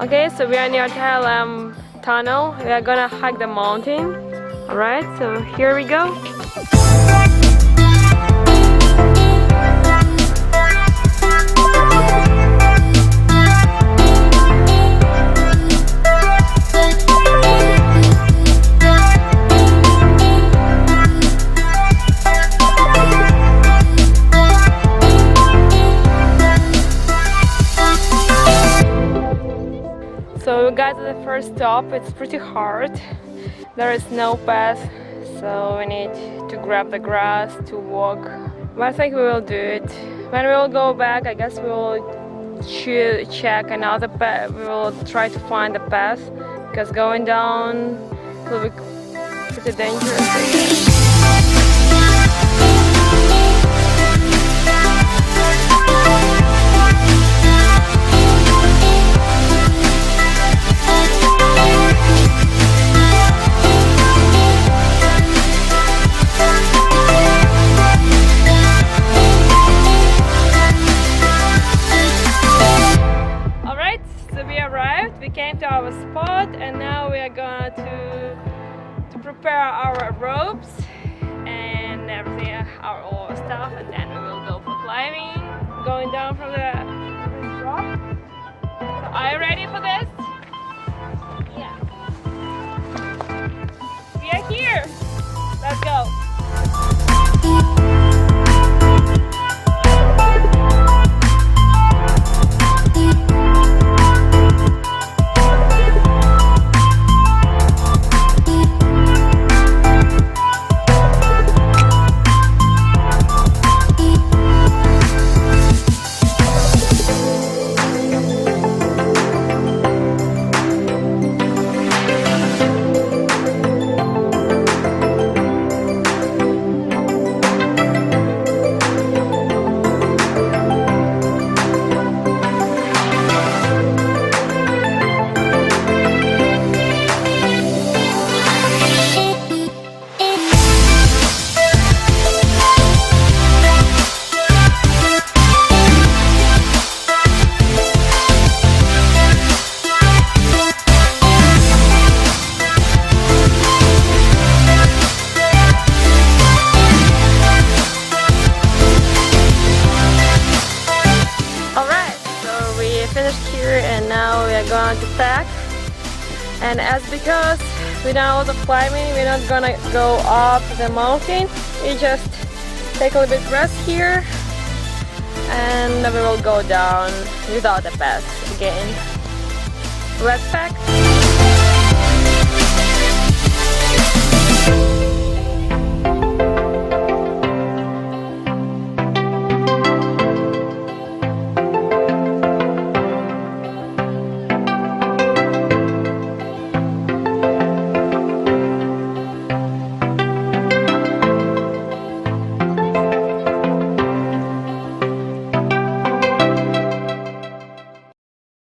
Okay, so we are near Thailand tunnel. We are gonna hike the mountain. Alright, so here we go. So we got to the first stop. It's pretty hard. There is no path, so we need to grab the grass to walk. But I think we will do it. When we will go back, I guess we will check another path. We will try to find the path because going down will be pretty dangerous. We came to our spot and now we are going to prepare our ropes and everything, all our stuff, and then we will go for climbing, going down from the rock. So are you ready for this? Yeah. We are here. Let's go. Finished here and now we are going to pack, and as because we done a lot of climbing, we're not gonna go up the mountain. We just take a little bit rest here and we will go down without a pass again. Let's pack.